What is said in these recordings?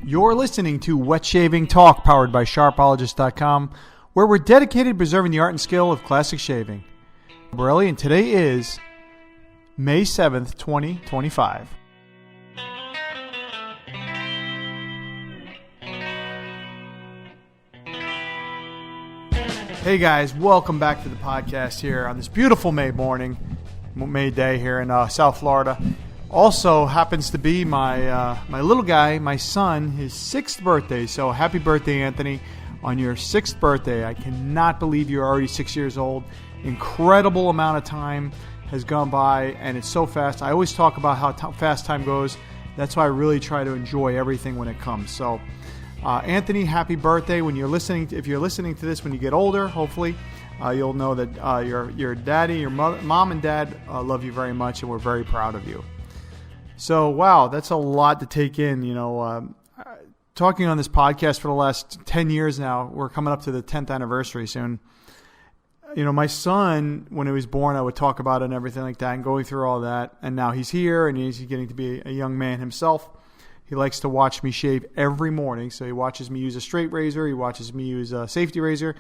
You're listening to Wet Shaving Talk, powered by Sharpologist.com, where we're dedicated to preserving the art and skill of classic shaving. Borrelli, and today is May 7th, 2025. Hey guys, welcome back to the podcast here on this beautiful May day here in South Florida. Also happens to be my little guy, my son, his 6th birthday. So happy birthday, Anthony, on your 6th birthday. I cannot believe you're already 6 years old. Incredible amount of time has gone by, and it's so fast. I always talk about how fast time goes. That's why I really try to enjoy everything when it comes. So, Anthony, happy birthday. If you're listening to this when you get older, hopefully, you'll know that your daddy, your mom and dad love you very much, and we're very proud of you. So, wow, that's a lot to take in. Talking on this podcast for the last 10 years now, we're coming up to the 10th anniversary soon. My son, when he was born, I would talk about it and everything like that and going through all that. And now he's here and he's getting to be a young man himself. He likes to watch me shave every morning. So he watches me use a straight razor. He watches me use a safety razor.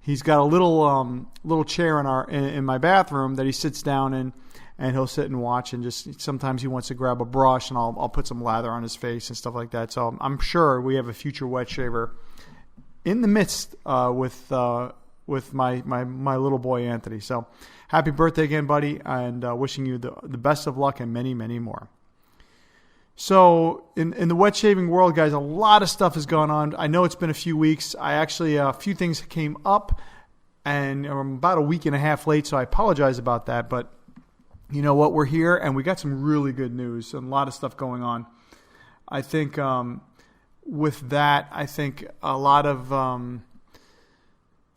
He's got a little chair in my bathroom that he sits down in. And he'll sit and watch, and just sometimes he wants to grab a brush, and I'll put some lather on his face and stuff like that. So I'm sure we have a future wet shaver in the midst with my little boy Anthony. So happy birthday again, buddy, and wishing you the best of luck and many, many more. So in the wet shaving world, guys, a lot of stuff has gone on. I know it's been a few weeks. A few things came up, and I'm about a week and a half late, so I apologize about that, but you know what? We're here, and we got some really good news and a lot of stuff going on. I think with that, a lot of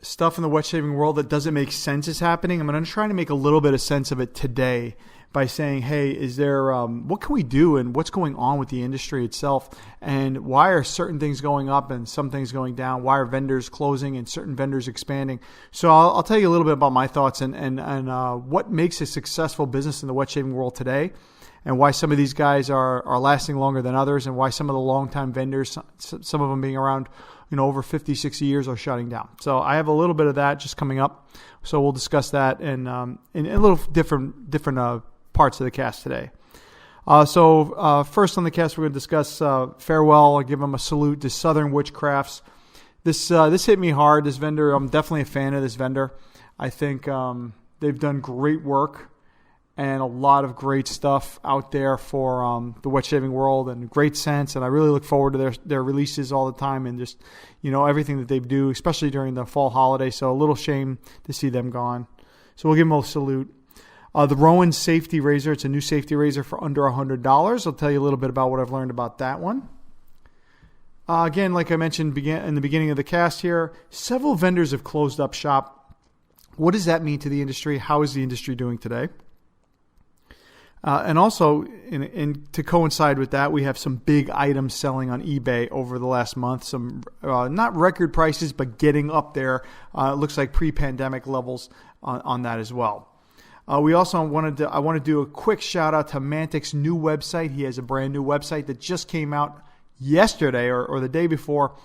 stuff in the wet shaving world that doesn't make sense is happening. I'm going to try to make a little bit of sense of it today by saying, hey, is there what can we do and what's going on with the industry itself, and why are certain things going up and some things going down? Why are vendors closing and certain vendors expanding? So I'll tell you a little bit about my thoughts and what makes a successful business in the wet shaving world today, and why some of these guys are lasting longer than others, and why some of the long-time vendors, some of them being around over 50, 60 years, are shutting down. So I have a little bit of that just coming up. So we'll discuss that in a little different parts of the cast today. So first on the cast, we're going to discuss farewell. I'll give them a salute to Southern Witchcrafts. This hit me hard. This vendor, I'm definitely a fan of this vendor. I think they've done great work and a lot of great stuff out there for the wet shaving world, and great sense. And I really look forward to their releases all the time, and just everything that they do, especially during the fall holiday. So a little shame to see them gone. So we'll give them a salute. The Rowan safety razor, it's a new safety razor for under $100. I'll tell you a little bit about what I've learned about that one. Again, like I mentioned in the beginning of the cast here, several vendors have closed up shop. What does that mean to the industry? How is the industry doing today? And also, to coincide with that, we have some big items selling on eBay over the last month. Some not record prices, but getting up there. It looks like pre-pandemic levels on that as well. We also I want to do a quick shout out to Mantic's new website. He has a brand new website that just came out yesterday or the day before,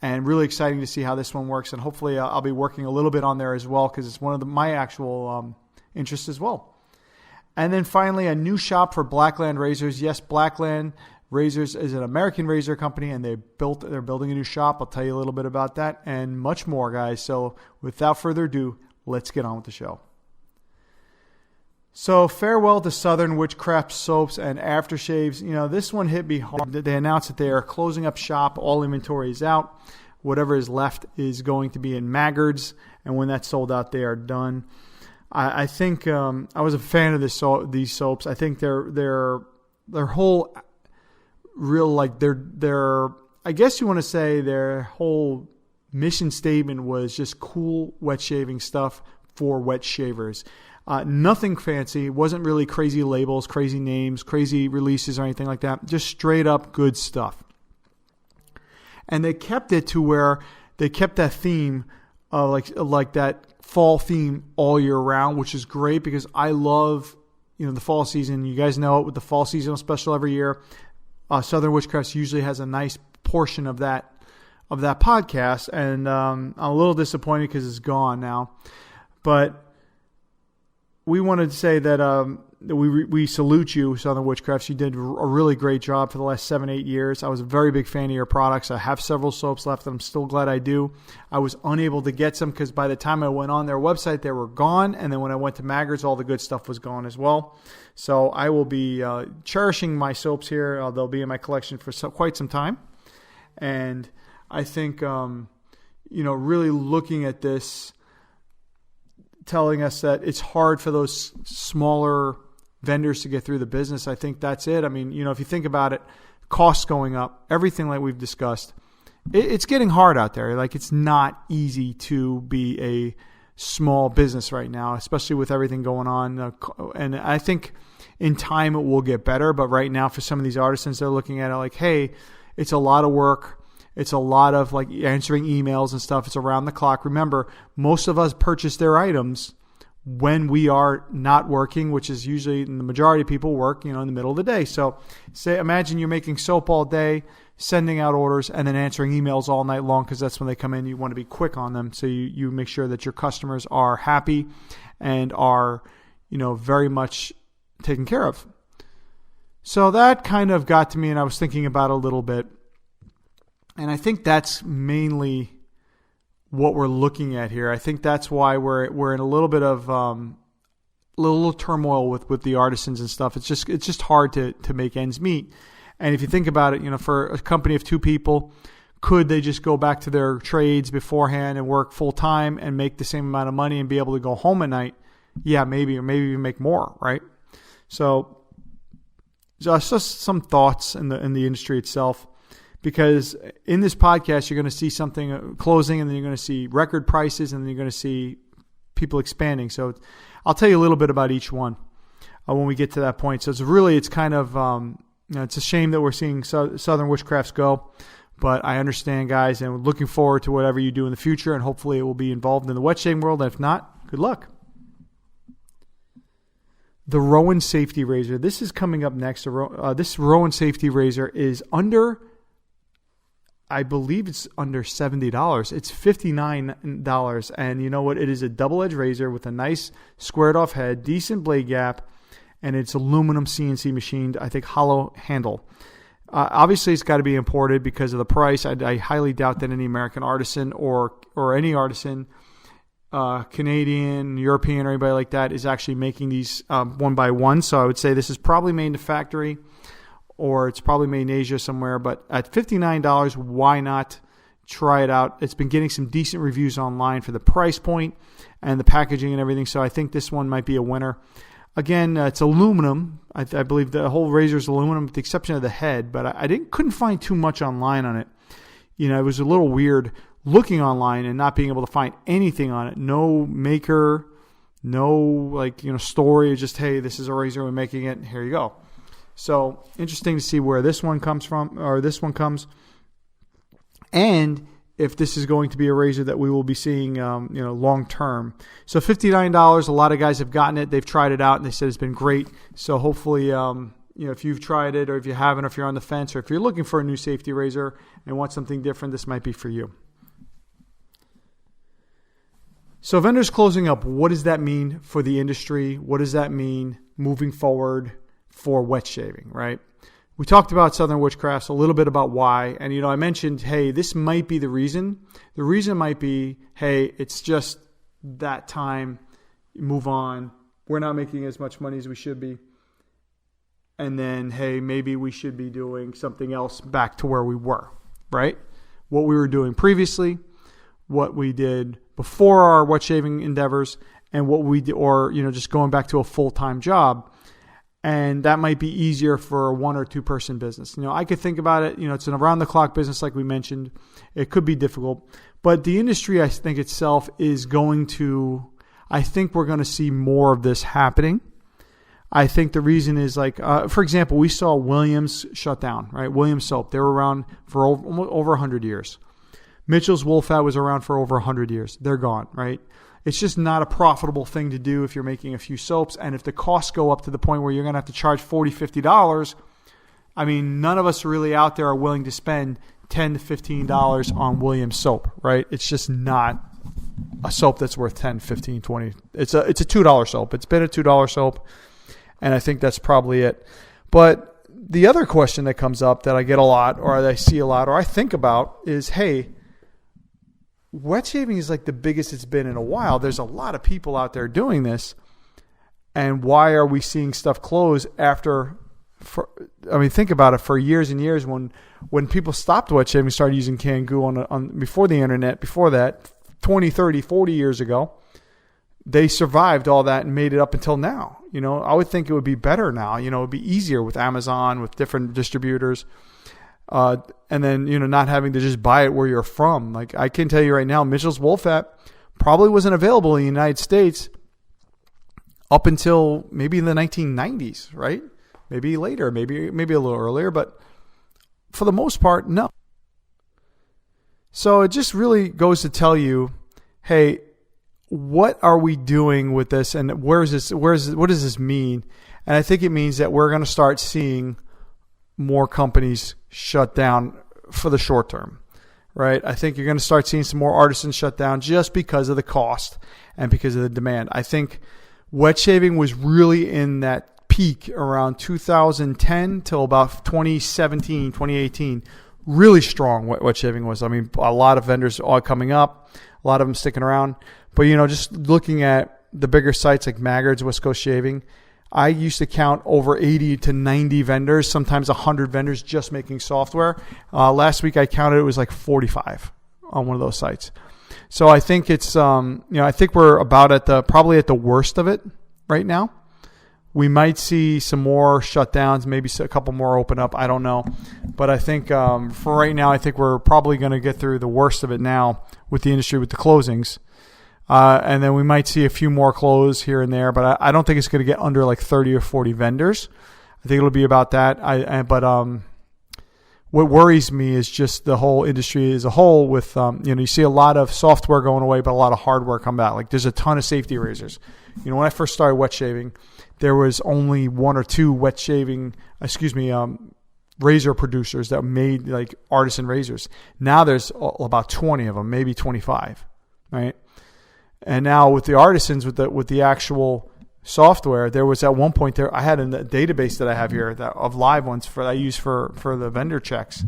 and really exciting to see how this one works. And hopefully I'll be working a little bit on there as well, because it's one of my actual interests as well. And then finally, a new shop for Blackland Razors. Yes, Blackland Razors is an American razor company, and they're building a new shop. I'll tell you a little bit about that and much more, guys. So without further ado, let's get on with the show. So farewell to Southern Witchcraft soaps and aftershaves. This one hit me hard. They announced that they are closing up shop. All inventory is out. Whatever is left is going to be in Maggards, and when that's sold out, they are done. I think I was a fan of these soaps. I think their whole real I guess you want to say their whole mission statement was just cool wet shaving stuff for wet shavers. Nothing fancy. It wasn't really crazy labels, crazy names, crazy releases or anything like that. Just straight up good stuff. And they kept it to where they kept that theme, like that fall theme all year round, which is great because I love, the fall season. You guys know it with the fall seasonal special every year. Southern Witchcrafts usually has a nice portion of that podcast, and I'm a little disappointed because it's gone now. But we wanted to say that we salute you, Southern Witchcrafts. You did a really great job for the last 7-8 years. I was a very big fan of your products. I have several soaps left, and I'm still glad I do. I was unable to get some because by the time I went on their website, they were gone. And then when I went to Maggard's, all the good stuff was gone as well. So I will be cherishing my soaps here. They'll be in my collection for quite some time. And I think, really looking at this, telling us that it's hard for those smaller vendors to get through the business. I think that's it. I mean, if you think about it, costs going up, everything like we've discussed, it's getting hard out there. Like, it's not easy to be a small business right now, especially with everything going on. And I think in time it will get better. But right now, for some of these artisans, they're looking at it like, hey, it's a lot of work. It's a lot of like answering emails and stuff. It's around the clock. Remember, most of us purchase their items when we are not working, which is usually the majority of people work, in the middle of the day. So imagine you're making soap all day, sending out orders, and then answering emails all night long because that's when they come in. You want to be quick on them. So you make sure that your customers are happy and are, very much taken care of. So that kind of got to me, and I was thinking about it a little bit. And I think that's mainly what we're looking at here. I think that's why we're in a little bit of little turmoil with the artisans and stuff. It's just hard to make ends meet. And if you think about it, for a company of 2 people, could they just go back to their trades beforehand and work full time and make the same amount of money and be able to go home at night? Yeah, maybe, or maybe even make more, right? So just some thoughts in the industry itself. Because in this podcast, you're going to see something closing, and then you're going to see record prices, and then you're going to see people expanding. So I'll tell you a little bit about each one when we get to that point. So it's kind of, it's a shame that we're seeing Southern Witchcrafts go, but I understand, guys, and we're looking forward to whatever you do in the future, and hopefully it will be involved in the wet shaving world. And if not, good luck. The Rowan Safety Razor. This is coming up next. This Rowan Safety Razor is I believe it's under $70. It's $59. And you know what? It is a double-edged razor with a nice squared-off head, decent blade gap, and it's aluminum CNC machined, I think, hollow handle. Obviously, it's got to be imported because of the price. I highly doubt that any American artisan or any artisan, Canadian, European, or anybody like that is actually making these one by one. So I would say this is probably made in a factory, or it's probably made in Asia somewhere. But at $59, why not try it out? It's been getting some decent reviews online for the price point and the packaging and everything. So I think this one might be a winner. Again, it's aluminum. I believe the whole razor is aluminum with the exception of the head. But I couldn't find too much online on it. It was a little weird looking online and not being able to find anything on it. No maker, no story. Just, hey, this is a razor, we're making it, and here you go. So interesting to see where this one comes from, or this one comes, and if this is going to be a razor that we will be seeing, long term. So $59, a lot of guys have gotten it. They've tried it out, and they said it's been great. So hopefully, if you've tried it, or if you haven't, or if you're on the fence, or if you're looking for a new safety razor and want something different, this might be for you. So vendors closing up, what does that mean for the industry? What does that mean moving forward for wet shaving, right? We talked about Southern Witchcrafts, a little bit about why. And, I mentioned, hey, this might be the reason. The reason might be, hey, it's just that time. Move on. We're not making as much money as we should be. And then, hey, maybe we should be doing something else back to where we were, right? What we were doing previously, what we did before our wet shaving endeavors, and what we did, or, just going back to a full-time job. And that might be easier for a 1 or 2 person business. I could think about it. It's an around the clock business, like we mentioned. It could be difficult, but the industry, I think itself is going to, I think we're going to see more of this happening. I think the reason is for example, we saw Williams shut down, right? Williams Soap. They were around for over 100 years. Mitchell's Wool Fat was around for over 100 years. They're gone, right? It's just not a profitable thing to do if you're making a few soaps. And if the costs go up to the point where you're going to have to charge $40, $50, none of us really out there are willing to spend $10 to $15 on Williams soap, right? It's just not a soap that's worth $10, $15, $20. It's a $2 soap. It's been a $2 soap, and I think that's probably it. But the other question that comes up that I get a lot, or that I see a lot, or I think about is, hey, wet shaving is like the biggest it's been in a while. There's a lot of people out there doing this, and why are we seeing stuff close after? Think about it. For years and years, when people stopped wet shaving, started using canned goo on before the internet, before that, 20, 30, 40 years ago, they survived all that and made it up until now. I would think it would be better now. It would be easier with Amazon, with different distributors, and then not having to just buy it where you're from. Like, I can tell you right now, Mitchell's Wool Fat probably wasn't available in the United States up until maybe in the 1990s, right? Maybe later, maybe a little earlier, but for the most part, no. So it just really goes to tell you, hey, what are we doing with this, and what does this mean? And I think it means that we're going to start seeing more companies shut down for the short term, right? I think you're going to start seeing some more artisans shut down just because of the cost and because of the demand. I think wet shaving was really in that peak around 2010 till about 2017, 2018. Really strong wet shaving was. A lot of vendors all coming up, a lot of them sticking around. But, just looking at the bigger sites like Maggard's, West Coast Shaving, I used to count over 80 to 90 vendors, sometimes 100 vendors just making software. Last week I counted it was like 45 on one of those sites. So I think it's, I think we're about probably at the worst of it right now. We might see some more shutdowns, maybe a couple more open up. I don't know. But I think for right now, I think we're probably going to get through the worst of it now with the industry, with the closings. And then we might see a few more close here and there. But I don't think it's going to get under like 30 or 40 vendors. I think it'll be about that. But what worries me is just the whole industry as a whole with, you see a lot of software going away, but a lot of hardware come back. Like, there's a ton of safety razors. When I first started wet shaving, there was only one or two razor producers that made like artisan razors. Now there's about 20 of them, maybe 25, right? And now with the artisans, with the actual software, there was at one point there, I had a database that I have here of live ones that I use for the vendor checks.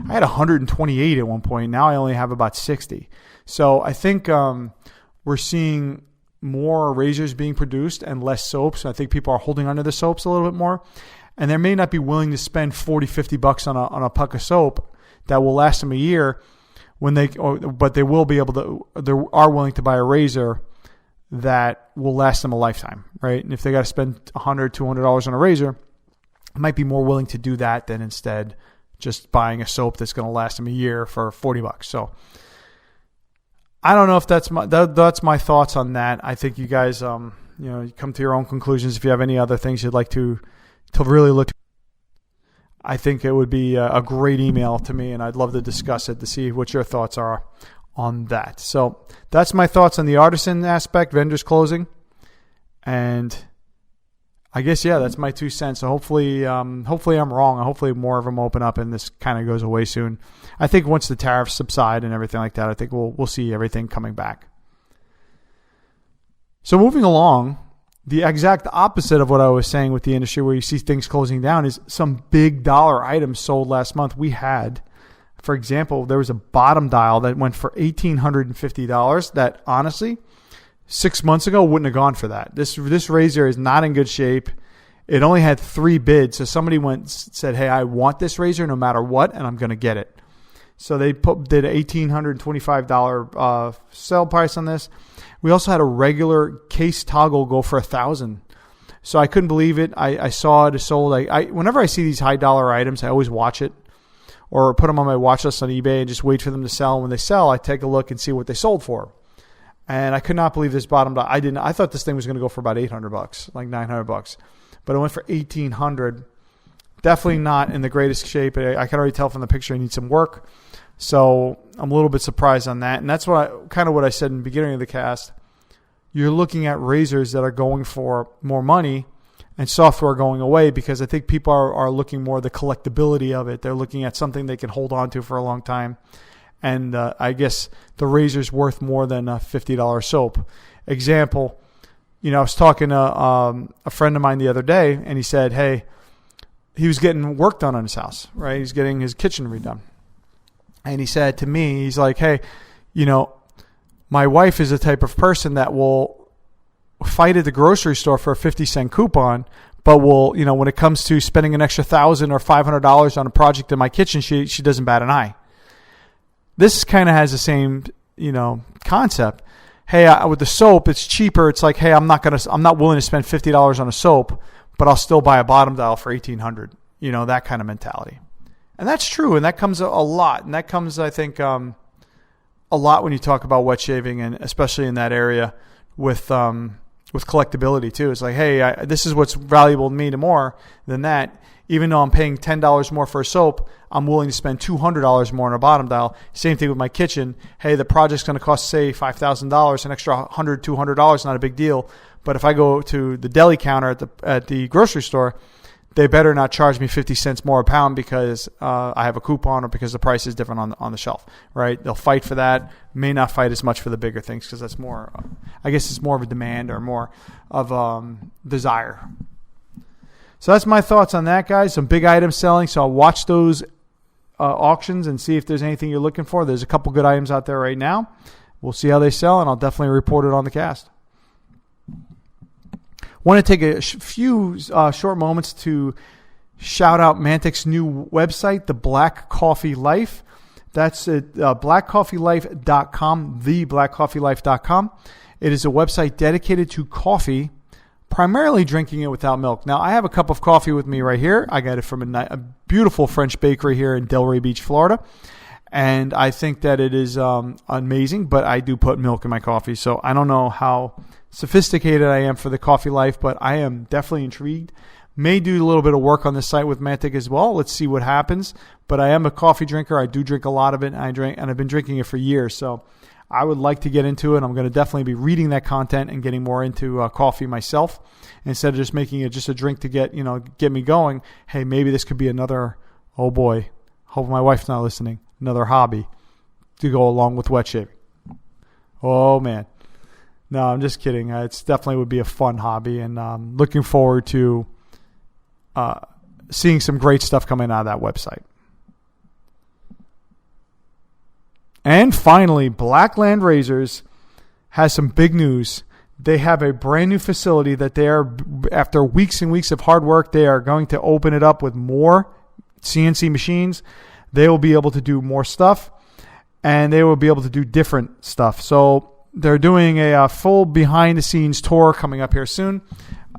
I had 128 at one point. Now I only have about 60. So I think we're seeing more razors being produced and less soaps. I think people are holding onto the soaps a little bit more, and they may not be willing to spend $40-$50 on a puck of soap that will last them a year. But they will be able to. They are willing to buy a razor that will last them a lifetime, right? And if they got to spend $100, $200 on a razor, I might be more willing to do that than instead just buying a soap that's going to last them a year for $40. So I don't know if that's my thoughts on that. I think you guys, you come to your own conclusions. If you have any other things you'd like to really look, I think it would be a great email to me, and I'd love to discuss it to see what your thoughts are on that. So that's my thoughts on the artisan aspect, vendors closing, and I guess, that's my 2 cents. So hopefully I'm wrong. Hopefully more of them open up and this kind of goes away soon. I think once the tariffs subside and everything like that, I think we'll see everything coming back. So moving along, the exact opposite of what I was saying with the industry where you see things closing down is some big dollar items sold last month. We had, for example, there was a bottom dial that went for $1,850 that honestly 6 months ago wouldn't have gone for that. This razor is not in good shape. It only had 3 bids. So somebody said, hey, I want this razor no matter what, and I'm going to get it. So they did an $1,825 sell price on this. We also had a regular case toggle go for $1,000. So I couldn't believe it. I saw it sold. Whenever I see these high dollar items, I always watch it or put them on my watch list on eBay and just wait for them to sell. When they sell, I take a look and see what they sold for. And I could not believe this bottomed out. I thought this thing was going to go for about $800, like $900, but it went for $1,800. Definitely not in the greatest shape. I can already tell from the picture it needs some work. So I'm a little bit surprised on that. And that's what I said in the beginning of the cast. You're looking at razors that are going for more money, and software going away, because I think people are looking more at the collectability of it. They're looking at something they can hold on to for a long time. And I guess the razor's worth more than a $50 soap. Example, I was talking to a friend of mine the other day, and he said, hey, he was getting work done on his house, right? He's getting his kitchen redone. And he said to me, he's like, hey, my wife is the type of person that will fight at the grocery store for a 50-cent coupon, but will, when it comes to spending an extra $1,000 or $500 on a project in my kitchen, she doesn't bat an eye. This kind of has the same, concept. Hey, with the soap, it's cheaper. It's like, hey, I'm not willing to spend $50 on a soap, but I'll still buy a bottom dial for $1,800. That kind of mentality. And that's true, and that comes a lot. And that comes, I think, a lot when you talk about wet shaving, and especially in that area with collectability too. It's like, hey, this is what's valuable to me more than that. Even though I'm paying $10 more for a soap, I'm willing to spend $200 more on a bottom dial. Same thing with my kitchen. Hey, the project's going to cost, say, $5,000, an extra $100, $200, not a big deal. But if I go to the deli counter at the grocery store, they better not charge me 50 cents more a pound because I have a coupon or because the price is different on the shelf, right? They'll fight for that. May not fight as much for the bigger things because that's more, I guess it's more of a demand or more of desire. So that's my thoughts on that, guys. Some big items selling. So I'll watch those auctions and see if there's anything you're looking for. There's a couple good items out there right now. We'll see how they sell, and I'll definitely report it on the cast. Want to take a few short moments to shout out Mantic's new website, the Black Coffee Life. That's at blackcoffeelife.com, theblackcoffeelife.com. It is a website dedicated to coffee, primarily drinking it without milk. Now, I have a cup of coffee with me right here. I got it from a beautiful French bakery here in Delray Beach, Florida. And I think that it is amazing, but I do put milk in my coffee. So I don't know how sophisticated I am for the coffee life, but I am definitely intrigued. May do a little bit of work on the site with Mantic as well. Let's see what happens. But I am a coffee drinker. I do drink a lot of it, and I've been drinking it for years. So I would like to get into it. I'm going to definitely be reading that content and getting more into coffee myself instead of just making it just a drink to get me going. Hey, maybe this could be another, oh boy, hope my wife's not listening, another hobby to go along with wet shaving. Oh, man. No, I'm just kidding. It's definitely would be a fun hobby, and looking forward to seeing some great stuff coming out of that website. And finally, Blackland Razors has some big news. They have a brand new facility that they are, after weeks and weeks of hard work, they are going to open it up with more CNC machines. They will be able to do more stuff, and they will be able to do different stuff. So they're doing a full behind-the-scenes tour coming up here soon.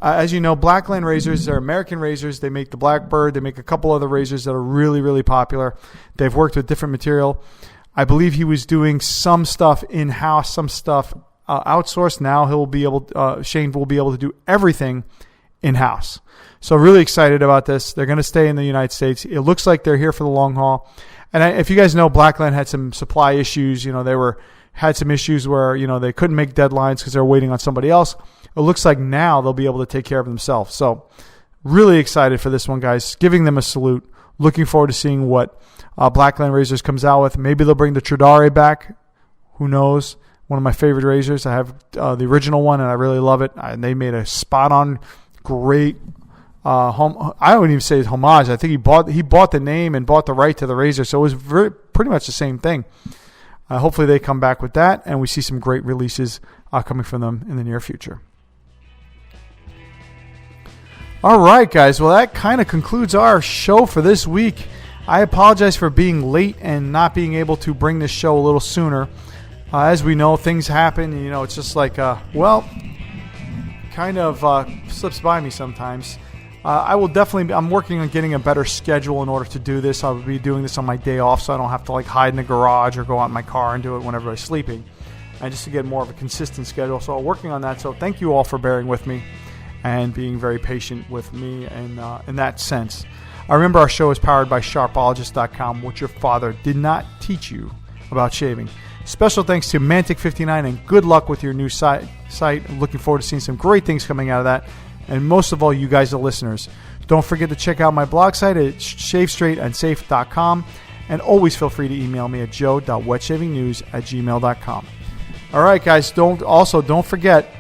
As you know, Blackland Razors are American razors. They make the Blackbird. They make a couple other razors that are really, really popular. They've worked with different material. I believe he was doing some stuff in-house, some stuff outsourced. Now Shane will be able to do everything in-house. So really excited about this. They're going to stay in the United States. It looks like they're here for the long haul. And if you guys know, Blackland had some supply issues. They had some issues where they couldn't make deadlines because they were waiting on somebody else. It looks like now they'll be able to take care of themselves. So really excited for this one, guys. Giving them a salute. Looking forward to seeing what Blackland Razors comes out with. Maybe they'll bring the Tradare back. Who knows? One of my favorite razors. I have the original one, and I really love it. And they made a spot-on, great I wouldn't even say it's homage. I think he bought the name and bought the right to the razor, so it was pretty much the same thing. Hopefully they come back with that, and we see some great releases coming from them in the near future. All right, guys. Well, that kind of concludes our show for this week. I apologize for being late and not being able to bring this show a little sooner. As we know, things happen. It's just like, kind of slips by me sometimes. I will definitely. I'm working on getting a better schedule in order to do this. I'll be doing this on my day off, so I don't have to hide in the garage or go out in my car and do it when everybody's sleeping, and just to get more of a consistent schedule. So I'm working on that. So thank you all for bearing with me and being very patient with me in that sense. I remember our show is powered by Sharpologist.com, which your father did not teach you about shaving. Special thanks to Mantic59, and good luck with your new site. I'm looking forward to seeing some great things coming out of that. and most of all, you guys, the listeners. Don't forget to check out my blog site at shavestraightandsafe.com, and always feel free to email me at joe.wetshavingnews@gmail.com. All right, guys, don't forget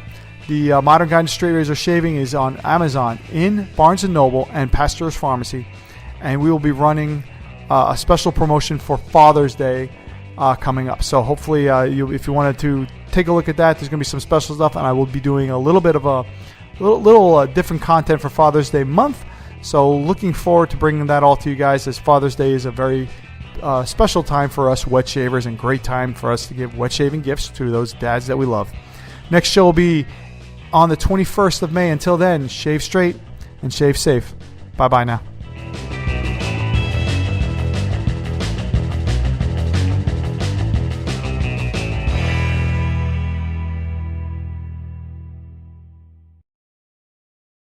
the Modern Guide to Straight Razor Shaving is on Amazon, in Barnes & Noble, and Pasteur's Pharmacy, and we will be running a special promotion for Father's Day coming up. So hopefully, if you wanted to take a look at that, there's going to be some special stuff, and I will be doing a little bit of a little different content for Father's Day month. So looking forward to bringing that all to you guys, as Father's Day is a very special time for us wet shavers, and great time for us to give wet shaving gifts to those dads that we love. Next show will be on the 21st of May. Until then, shave straight and shave safe. Bye-bye now.